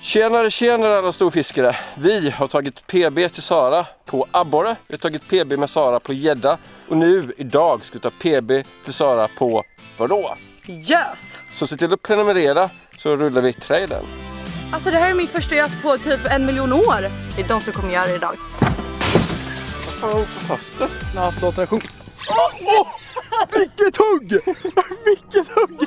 Tjenare alla storfiskare. Vi har tagit PB till Sara på abborre. Vi har tagit PB med Sara på gädda. Och nu idag ska vi ta PB till Sara på vadå? Gös! Så se till att prenumerera så rullar vi traden. Alltså det här är min första gös på typ 1 miljon år. Det är de som kommer göra det idag. Vad fan så fast det? Snabbt låter den sjunka. Vilket hugg! Vilket hugg!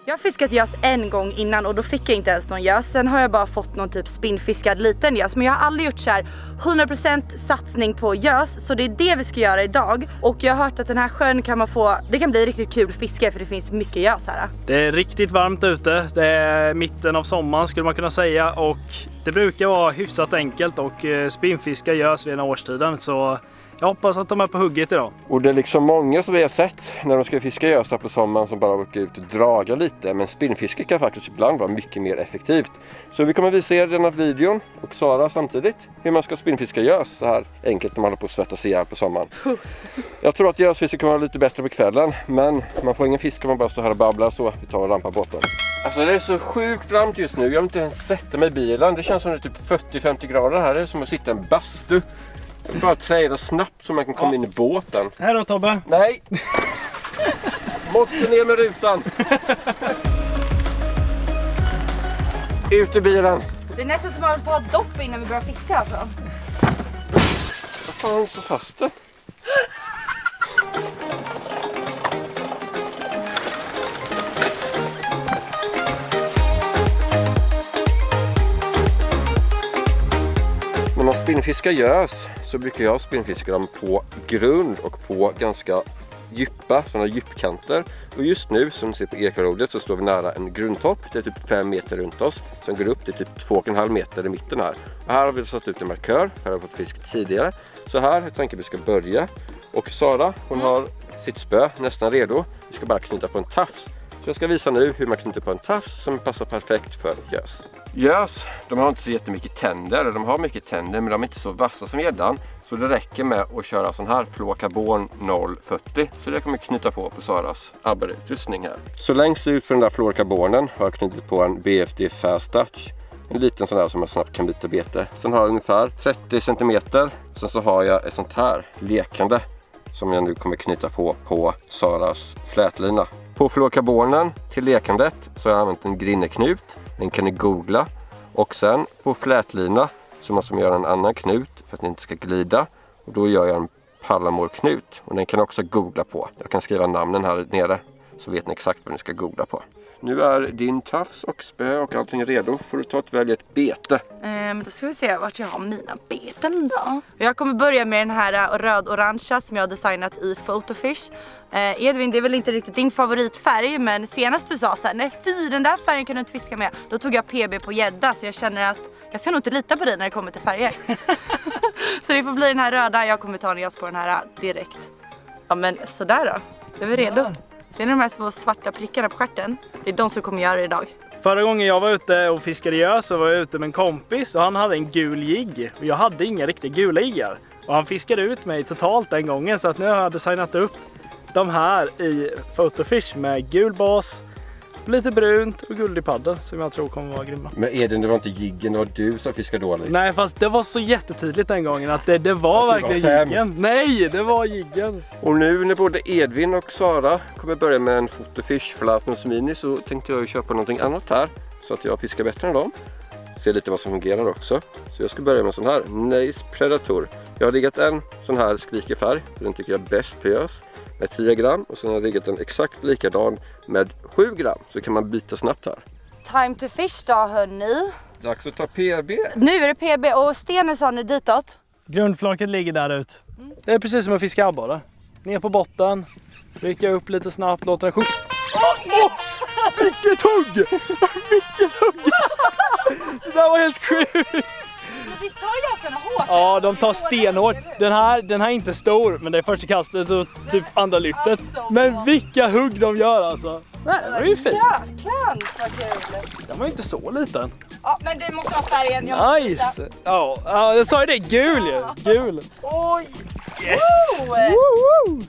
Jag har fiskat gös en gång innan och då fick jag inte ens någon gös. Sen har jag bara fått någon typ spinnfiskad liten gös. Men jag har aldrig gjort så här 100% satsning på gös. Så det är det vi ska göra idag. Och jag har hört att den här sjön kan man få, det kan bli riktigt kul fiske för det finns mycket gös här. Det är riktigt varmt ute. Det är mitten av sommaren skulle man kunna säga. Och det brukar vara hyfsat enkelt och spinnfiska gös vid den här årstiden. Så jag hoppas att de är på hugget idag. Och det är liksom många som vi har sett när de ska fiska gös på sommaren som bara åker ut och draga lite. Men spinnfiske kan faktiskt ibland vara mycket mer effektivt. Så vi kommer visa er denna videon och Sara samtidigt hur man ska spinnfiska gös så här enkelt när man håller på att svettas ihjäl på sommaren. Jag tror att gösfiske kommer vara lite bättre på kvällen. Men man får ingen fisk om man bara står här och babblar så vi tar och rampar båten. Alltså det är så sjukt varmt just nu. Jag vill inte ens sätta mig i bilen. Det känns som det är typ 40-50 grader här. Det är som att sitta i en bastu. Bara träda snabbt så man kan komma in i båten. Här då Tobbe. Nej! Måste ner med rutan. Ut i bilen. Det är nästan som att ta ett dopp innan vi börjar fiska alltså. Vad fan så fast det? När man spinnfiskar gös så brukar jag spinnfiska dem på grund och på ganska djupa, sådana djupkanter. Och just nu som ni ser på ekorrordet så står vi nära en grundtopp. Det är typ 5 meter runt oss. Som går upp till typ 2,5 meter i mitten här. Och här har vi satt ut en markör för att ha fått fisk tidigare. Så här jag tänker vi ska börja. Och Sara hon har sitt spö nästan redo. Vi ska bara knyta på en tafs. Så jag ska visa nu hur man knyter på en tafs som passar perfekt för gös. Gös, de har inte så jättemycket tänder. De har mycket tänder men de är inte så vassa som gäddan. Så det räcker med att köra sån här fluorokarbon 040. Så det kommer jag knyta på Saras abborrutrustning här. Så längst ut på den där fluorokarbonen har jag knutit på en BFD Fast Touch. En liten sån där som jag snabbt kan byta bete. Sen har jag ungefär 30 cm. Sen så har jag ett sånt här lekande som jag nu kommer knyta på Saras flätlina. På fluorokarbonen till lekandet så har jag använt en grinneknut. Den kan ni googla. Och sen på flätlina så måste man göra en annan knut för att den inte ska glida. Och då gör jag en pallamorknut. Och den kan också googla på. Jag kan skriva namnen här nere så vet ni exakt vad ni ska googla på. Nu är din tafs och spö och allting redo. Får du ta välja ett bete. Då ska vi se vart jag har mina beten då. Jag kommer börja med den här röd-orangea som jag har designat i Photofish. Edvin, det är väl inte riktigt din favoritfärg, men senast du sa så här, nej fy, den där färgen kan du inte fiska med. Då tog jag PB på gädda, så jag känner att jag ska nog inte lita på dig när det kommer till färger. Så det får bli den här röda, jag kommer ta en gös på den här direkt. Ja men sådär då, är vi redo? Ser ni de här små svarta prickarna på stjärten? Det är de som kommer göra det idag. Förra gången jag var ute och fiskade gös så var jag ute med en kompis och han hade en gul jigg. Och jag hade inga riktigt gula jiggar. Och han fiskade ut mig totalt den gången, så att nu har jag designat upp de här i Photofish med gul bas, lite brunt och guldig paddel som jag tror kommer vara grymma. Men Edvin, det var inte jiggen, det var du som fiskade dåligt. Nej, fast det var så jättetydligt den gången att det var verkligen jiggen. Nej, det var jiggen. Och nu när både Edvin och Sara kommer börja med en Photofish Flatnose Mini så tänkte jag köpa någonting annat här så att jag fiskar bättre än dem. Se lite vad som fungerar också. Så jag ska börja med en sån här Nace Predator. Jag har riggat en sån här skrikerfärg, för den tycker jag är bäst för gös, med 10 gram. Och sen har jag riggat en exakt likadan med 7 gram. Så kan man byta snabbt här. Time to fish då hörni. Dags att ta PB. Nu är det PB och stenen sa ni ditåt. Grundflaket ligger där ut. Det är precis som att fiska abborre. Ner på botten, rycka upp lite snabbt, låta den sjunka. Vilket hugg! Vilket hugg! Det där var helt sjukt! Visst tar gösarna hårt? Ja, de tar stenhårt. Den här är inte stor, men det är första kastet och typ andra lyftet. Men vilka hugg de gör alltså. Nej, det var ju fint. Jäklar, vad kul. Den var inte så liten. Ja, men det måste vara färgen. Nice! Ja, jag sa ju det, gul ju. Gul. Oj! Yes! Woo!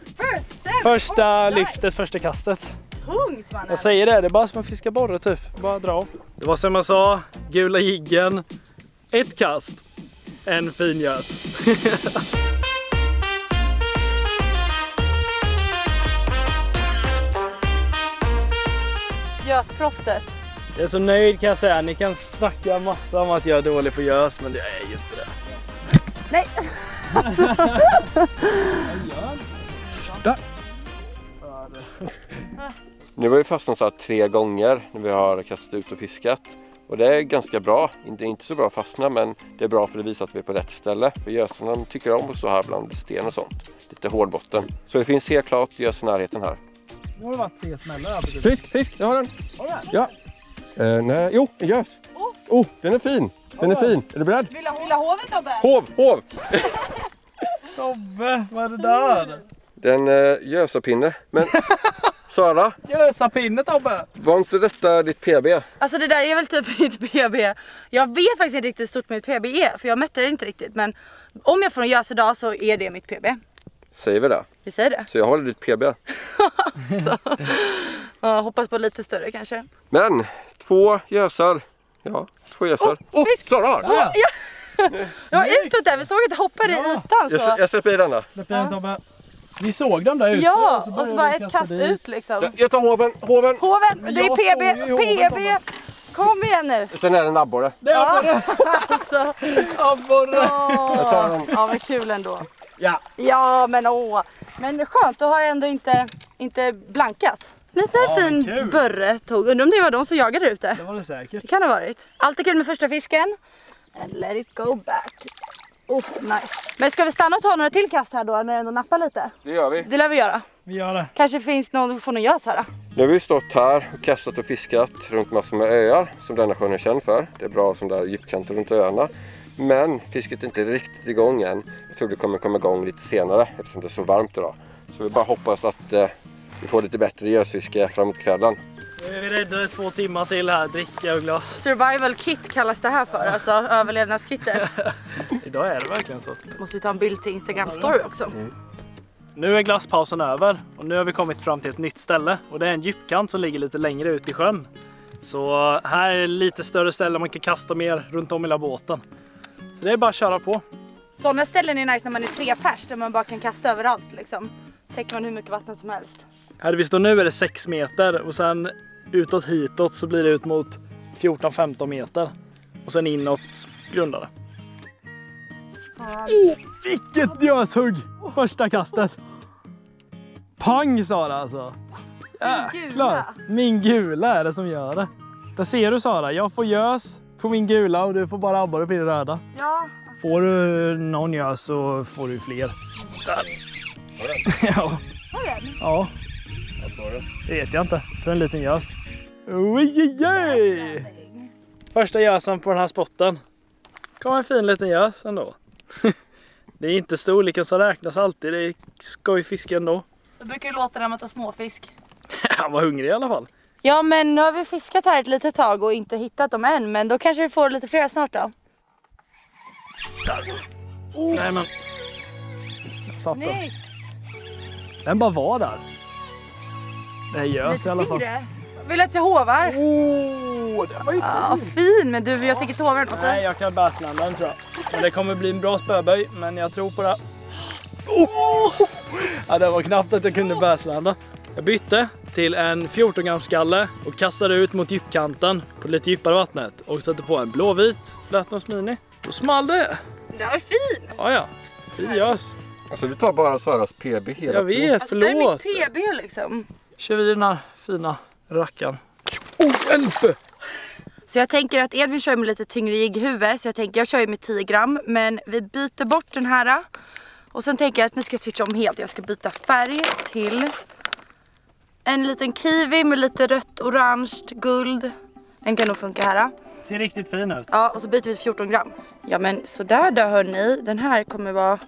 Första lyftet, första kastet. tungt mannen. Jag säger det är bara som att fiska borre typ. Bara dra. Det var som jag sa, gula jiggen. Ett kast. En fin gös. Gösproffset. Jag är så nöjd kan jag säga. Ni kan snacka massa om att jag är dålig på gös, men det är ju inte det. Nej. Nu har vi fastnat så här 3 gånger när vi har kastat ut och fiskat. Och det är ganska bra. Inte så bra att fastna, men det är bra för det visar att vi är på rätt ställe. För gösarna tycker om att stå här bland sten och sånt. Lite hård botten. Så det finns helt klart gös i närheten här. Nu har det varit 3 smällar här. Fisk, jag har den. Ja. Nej, jo, en gös. Oh, den är fin. Den är fin. Är du beredd? Vill ha hoven, Tobbe? Hov! Tobbe, vad är det där? Det är en gösapinne. Men Sara, Gösapinne, Tobbe. var inte detta ditt PB? Alltså det där är väl typ mitt PB. Jag vet faktiskt inte riktigt hur stort mitt PB är, för jag mätte det inte riktigt. Men om jag får en gös idag så är det mitt PB. Säger vi det? Vi säger det. Så jag håller ditt PB. Ja, hoppas på lite större kanske. Men 2 gösar. Ja, 2 gösar. Fisk! Sara har! Ja. Ja, utåt där. Vi såg att det hoppade i ytan så. Jag släpper i denna. Släpp in Tobbe. Vi såg dem där ute. Ja, och så började bara vi ett kast dit. ut liksom. Jag tar hoven. Hoven, Men det jag är står ju i hoven, PB. Kom igen nu. Sen är det en abborre. Det var det. Alltså. Abborre. Jag tar den. Ja, men kul ändå. Ja. Ja, men åh. Men skönt, då har jag ändå inte blankat. Lite fin kul. börre tog. Undrar om det var de som jagade där ute. Det var det säkert. Det kan ha varit. Alltid kul med första fisken. And let it go back. Oh, nice. Men ska vi stanna och ta några till kast här då när det ändå nappar lite? Det gör vi. Det lär vi göra. Vi gör det. Kanske finns någon, får någon gös här då. Nu har vi stått här och kastat och fiskat runt massor med öar som denna sjön är känd för. Det är bra som där djupkanter runt öarna. Men fisket är inte riktigt igång än. Jag tror det kommer komma igång lite senare eftersom det är så varmt idag. Så vi bara hoppas att vi får lite bättre gösfiske framåt kvällen. Nu är vi räddade 2 timmar till här, dricka och glas. Survival kit kallas det här för, alltså överlevnadskittet. Idag är det verkligen så. Måste vi ta en bild till Instagram story också. Nu är glasspausen över och nu har vi kommit fram till ett nytt ställe. Och det är en djupkant som ligger lite längre ut i sjön. Så här är lite större ställe man kan kasta mer runt om hela båten. Så det är bara att köra på. Sådana ställen är nice när man är 3 pers där man bara kan kasta överallt liksom. Täcker man hur mycket vatten som helst. Här vi står nu är det 6 meter och sen utåt hitåt så blir det ut mot 14-15 meter. Och sen inåt grundare. Vilket göshugg! Första kastet. Pang Sara alltså. Jäklar. Min gula är det som gör det. Där ser du Sara, jag får gös på min gula och du får bara abborre på din röda. Ja. Får du någon gös så får du fler. Ja. Ja. Det vet jag inte. Jag tror en liten gös. Ojej! Första gösen på den här spotten. Kommer en fin liten gös ändå. Det är inte storleken som räknas alltid. Det är skojfisk ändå. Så brukar det låta när man tar småfisk. Han var hungrig i alla fall. Ja, men nu har vi fiskat här ett litet tag och inte hittat dem än. Men då kanske vi får lite fler snart då. Nej men. Jag satt den. Nej. Den bara var där. Det är gös i alla fall. Vill att jag hovar? Det var ju Ja, fin. Men du, jag tänker inte hovar något. Nej, jag kan bärslanda den tror jag. Men det kommer bli en bra spöböj, men jag tror på det. Ja, det var knappt att jag kunde bärslanda. Jag bytte till en 14 gram skalle och kastade ut mot djupkanten på lite djupare vattnet. Och satte på en blåvit Flatnose Mini. Då small det. Det var fin. Ja. Fin gös. Alltså du tar bara Saras PB hela Jag tiden. vet, Alltså, det är förlåt. mitt PB liksom. Kör vi den här fina rackaren. Hjälp! Så jag tänker att Edvin kör med lite tyngre jigghuvud. Så jag tänker jag kör med 10 gram. Men vi byter bort den här. Och sen tänker jag att nu ska jag switcha om helt. Jag ska byta färg till en liten kiwi med lite rött, orange, guld. Den kan nog funka här. Ser riktigt fin ut. Ja, och så byter vi till 14 gram. Ja, men sådär då hörni. Den här kommer vara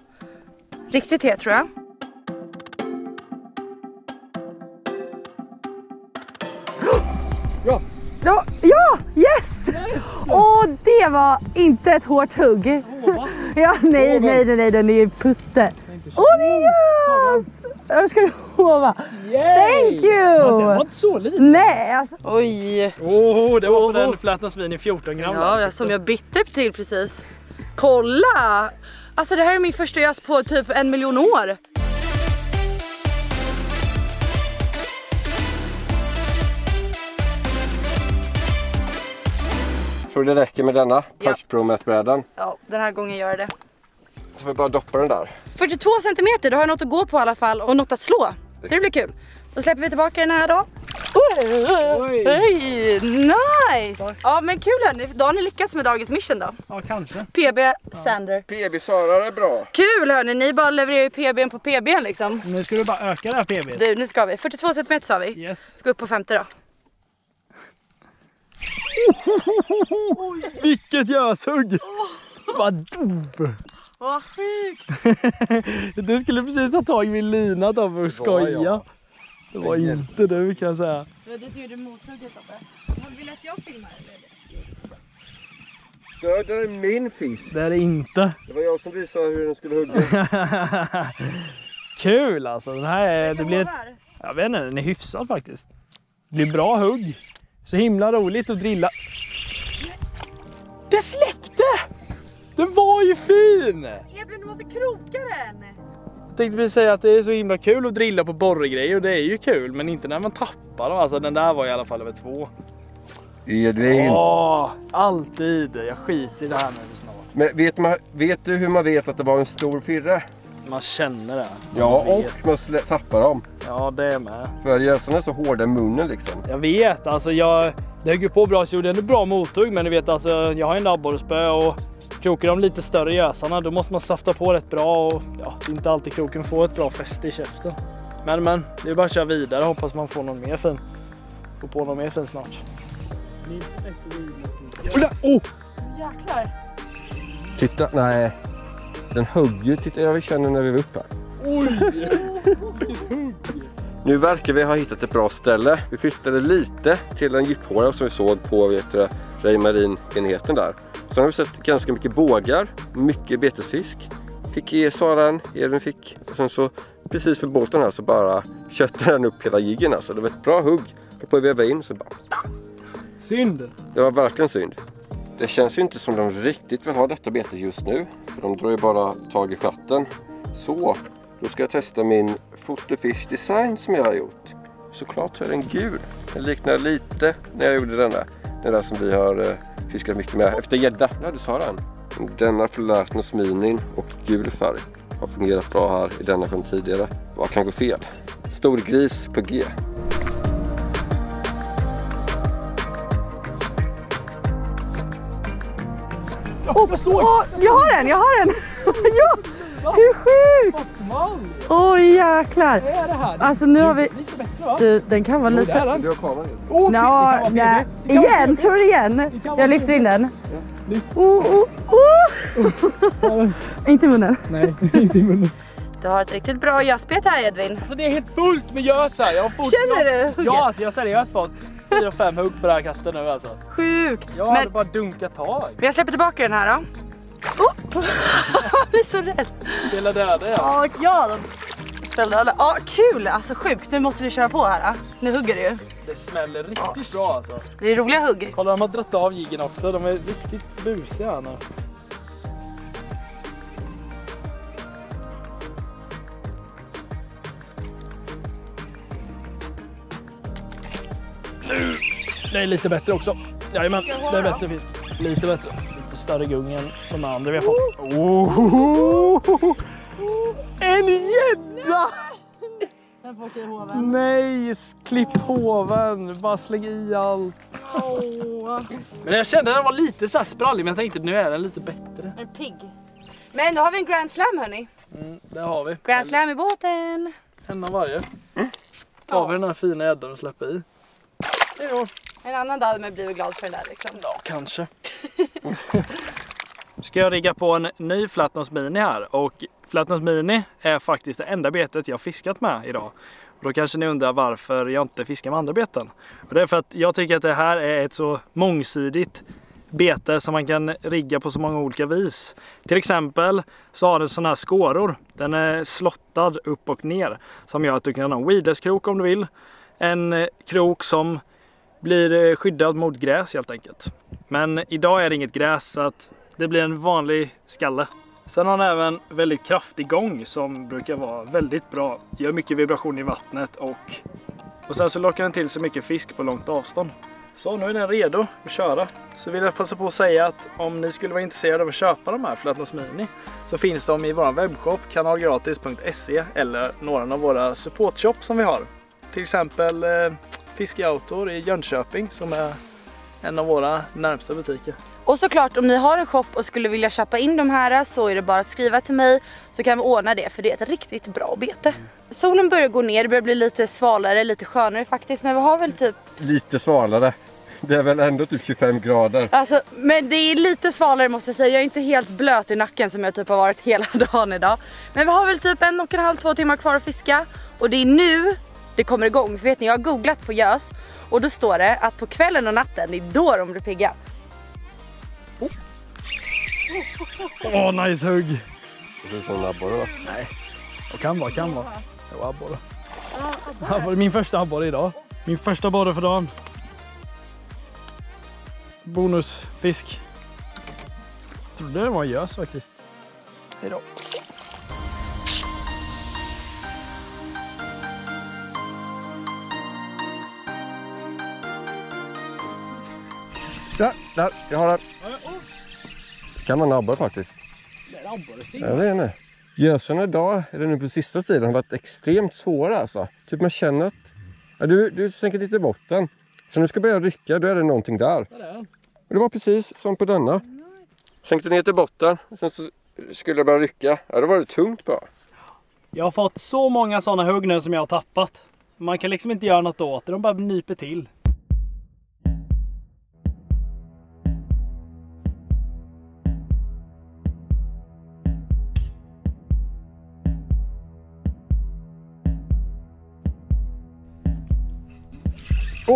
riktigt het tror jag. Ja, yes! Åh, det var inte ett hårt hugg. Ja, nej, den är putte. Åh, det är yes! Jag ska Hova. Thank you! Ja, det var inte så lite. Nej, alltså. Oj. Det var på den flätnosvin i 14 gram. Ja, som jag bytte upp till precis. Kolla! Alltså det här är min första gös på typ 1 miljon år. Tror det räcker med denna Touch Pro mätbrädan. Ja, den här gången gör jag det. Så får vi bara doppa den där. 42 centimeter, då har jag något att gå på i alla fall och något att slå. Så det blir kul. Då släpper vi tillbaka den här då. Oj. Hey, nice! Ja men kul hörni, då har ni lyckats med dagens mission då. Ja, kanske. PB Sander. PB Sara är bra. Kul hörni, ni bara levererar PBn på PBn liksom. Nu ska du bara öka det här PB. Du, nu ska vi. 42 centimeter sa vi. Yes. Ska upp på 50 då. Vilket göshugg! Vad dov! Vad sjukt! Du skulle precis ta tag i min lina då för att skoja. Det var inte du kan jag säga. Ja, du ser du mothugget uppe. Vill att jag filmar eller? Det är min fisk. Det är det inte. Det var jag som visade hur den skulle hugga. Kul alltså. Den här är, det blir ett, jag vet inte, den är hyfsad faktiskt. Det blir bra hugg. Så himla roligt att drilla. Det släppte! Den var ju fin! Edvin, du måste kroka den! Jag tänkte precis säga att det är så himla kul att drilla på borregrejer och det är ju kul, men inte när man tappar dem. Alltså den där var i alla fall över 2. Edvin. Alltid. Jag skiter i det här nu snart. Men vet du hur man vet att det var en stor firre? Man känner det. Ja, och man tappar dem. Ja, det är med. För gösarna är så hårda i munnen liksom. Jag vet, alltså det högg ju på bra så gjorde en bra mothugg, men du vet alltså, jag har en abborrespö och krokar de lite större gösarna, då måste man safta på rätt bra och ja, det är inte alltid kroken får ett bra fäste i käften. Men det är bara att köra vidare, hoppas man får någon mer fin. Får på någon mer fin snart. Jäklar! Titta, nej. Den högg ju, titta jag känner när vi var uppe här. Oj, vilket hugg! Nu verkar vi ha hittat ett bra ställe. Vi flyttade lite till en djuphåra som vi såg på Rejmarin-enheten där. Så har vi sett ganska mycket bågar, mycket betesfisk. Fick Sara en, Edvin fick. Och sen så precis för båten här så bara köttade den upp hela jiggen. Alltså det var ett bra hugg. Jag på att veva in så bara... Synd! Det var verkligen synd. Det känns ju inte som de riktigt vill ha detta bete just nu. För de drar ju bara tag i chatten. Så, då ska jag testa min Fotofish design som jag har gjort. Såklart så är den gul. Den liknar lite när jag gjorde denna. Den där som vi har fiskat mycket med efter gädda. Ja, du sa den. Denna Flätnos Minin och gul färg har fungerat bra här i denna sjön tidigare. Vad kan gå fel? Storgris på G. Jag har den! Ja, hur sjukt! Oj jäklar! Alltså nu har vi... Du, den kan vara lite... Du har kameran i. Nej, igen, tror du igen? Jag lyfter in den. Inte i munnen. Nej, inte i munnen. Du har ett riktigt bra gösbete här Edvin. Alltså det är helt fullt med gösar. Känner du hugget? Ja, alltså jag har seriöst fått 4-5 hugg på det här kastet nu alltså. Sjukt! Jag hade bara dunkat tag. Men jag släpper tillbaka den här då. Jag blir så rädd. Spela döda ja. Ja, ja, kul! Alltså sjukt, nu måste vi köra på här. Nu hugger det ju. Det smäller riktigt bra alltså. Det är roliga hugg. Kolla, de har dratt av jiggen också. De är riktigt busiga nu. Det är lite bättre också. Jajamän, det är bättre fisk. Lite bättre. Lite större gung än de andra vi har fått. En gädda! Nej, klipp hoven. Bara släng i allt. Men jag kände att den var lite så här sprallig, men jag tänkte nu är den lite bättre. En pigg. Men då har vi en Grand Slam hörni. Det har vi. Grand Slam i båten. En av varje. Tar vi den här fina gäddan och släpper i. En annan dag hade man blivit glad för den där liksom. Ja, kanske. Ska jag rigga på en ny Flätnos Mini här. Och Flätnos Mini är faktiskt det enda betet jag fiskat med idag. Och då kanske ni undrar varför jag inte fiskar med andra beten. Och det är för att jag tycker att det här är ett så mångsidigt bete som man kan rigga på så många olika vis. Till exempel så har den sådana här skåror. Den är slottad upp och ner som gör att du kan ha en weedless-krok om du vill. En krok som blir skyddad mot gräs helt enkelt. Men idag är det inget gräs så att det blir en vanlig skalle. Sen har den även väldigt kraftig gång som brukar vara väldigt bra. Gör mycket vibration i vattnet och sen så lockar den till sig mycket fisk på långt avstånd. Så nu är den redo att köra. Så vill jag passa på att säga att om ni skulle vara intresserade av att köpa de här Flätnos Mini så finns de i vår webbshop kanalgratis.se eller några av våra supportshop som vi har. Till exempel Fiskeautor i Jönköping som är en av våra närmsta butiker. Och såklart om ni har en shop och skulle vilja köpa in de här så är det bara att skriva till mig så kan vi ordna det för det är ett riktigt bra bete. Solen börjar gå ner, det börjar bli lite svalare, lite skönare faktiskt, men vi har väl typ... Lite svalare. Det är väl ändå typ 25 grader. Alltså, men det är lite svalare måste jag säga. Jag är inte helt blöt i nacken som jag typ har varit hela dagen idag. Men vi har väl typ 1,5-2 timmar kvar att fiska. Och det är nu det kommer igång. För vet ni, jag har googlat på gös och då står det att på kvällen och natten, det är då de blir pigga. Nice hugg! Det är sån abborre va? Nej, det kan vara. Det var abborre. Abborre. Min första abborre idag. Min första abborre för dagen. Bonusfisk. Jag trodde det var en gös faktiskt. Hejdå. Där, jag har den. Kan vara en abborre faktiskt. Det är abborre. Jag vet inte. Gösarna idag, eller nu på sista tiden, har varit extremt svåra alltså. Typ man känner att du sänker lite i botten. Så nu ska börja rycka, då är det någonting där. Och det var precis som på denna. Sänkte ner till botten, och sen så skulle jag börja rycka. Ja, då var det tungt bara. Jag har fått så många sådana hugg nu som jag har tappat. Man kan liksom inte göra något åt det, de bara nyper till.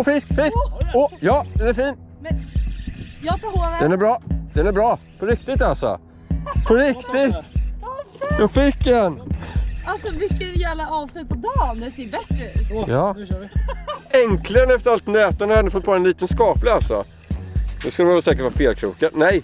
Fisk! Ja, den är fin! Men jag tar hoven. Den är bra! På riktigt alltså! På riktigt! Jag fick en! Alltså vilken jävla avslut på dagen, det ser bättre ut. Ja. Nu kör vi. Äntligen efter allt näten hade fått på en liten skaplig alltså. Nu ska det säkert vara felkrokar. Nej!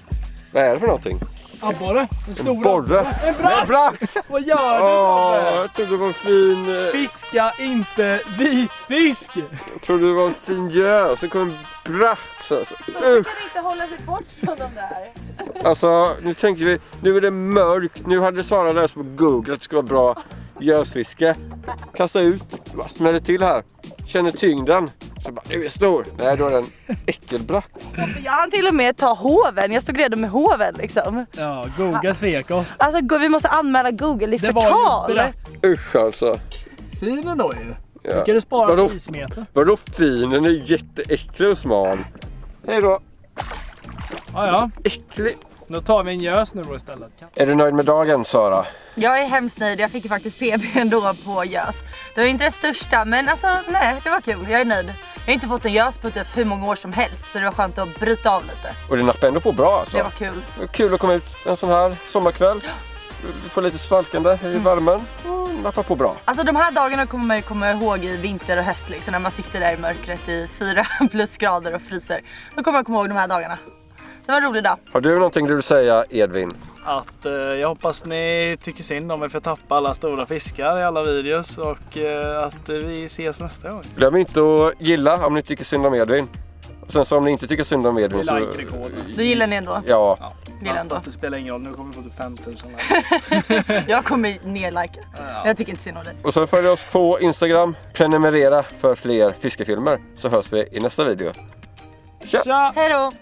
Vad är det för någonting? Abborre? En stor borre. En brax! Vad gör du? Jag trodde det var en fin... Fiska inte vitfisk! Jag trodde det var en fin gös. Så kom en brax alltså. De kan inte hålla sig bort från de där. Alltså, nu tänker vi, nu är det mörkt. Nu hade Sara läst på Google att det ska vara bra gösfiske. Kasta ut, bara smäller till här. Känner tyngden. Så bara, nu är stor. Nej, då är den äckelbrax. Jag hann till och med ta hoven. Jag stod redo med hoven liksom. Ja, Google svek oss. Alltså vi måste anmäla Google i förtal. Usch alltså. Fin ändå ju. Ja. Kan du spara Vadå? 10 meter? Vadå fin? Den är jätteäcklig och smal. Hej då. Ja. Äcklig. Nu tar vi en gös nu då istället. Är du nöjd med dagen, Sara? Jag är hemskt nöjd. Jag fick ju faktiskt PB ändå på gös. Det var inte det största, men alltså nej, det var kul. Jag är nöjd. Jag har inte fått en gös på typ hur många år som helst, så det var skönt att bryta av lite. Och det nappade ändå på bra alltså. Det var kul. Det var kul att komma ut en sån här sommarkväll. Få lite svalkande i värmen och nappa på bra. Alltså de här dagarna kommer man ju komma ihåg i vinter och höst liksom, när man sitter där i mörkret i 4 plusgrader och fryser. Då kommer man komma ihåg de här dagarna. Det var en rolig dag. Har du någonting du vill säga, Edvin? Att jag hoppas ni tycker synd om mig för att tappa alla stora fiskar i alla videos och att vi ses nästa gång. Glöm inte att gilla om ni tycker synd om Edvin. Och sen så om ni inte tycker synd om Edvin så... Då gillar ni ändå? Ja. Gillar ändå. Det spelar ingen roll, nu kommer vi få till 5000. Jag kommer ner-lika. Jag tycker inte synd om dig. Och så följ oss på Instagram. Prenumerera för fler fiskefilmer. Så hörs vi i nästa video. Tja! Hej då!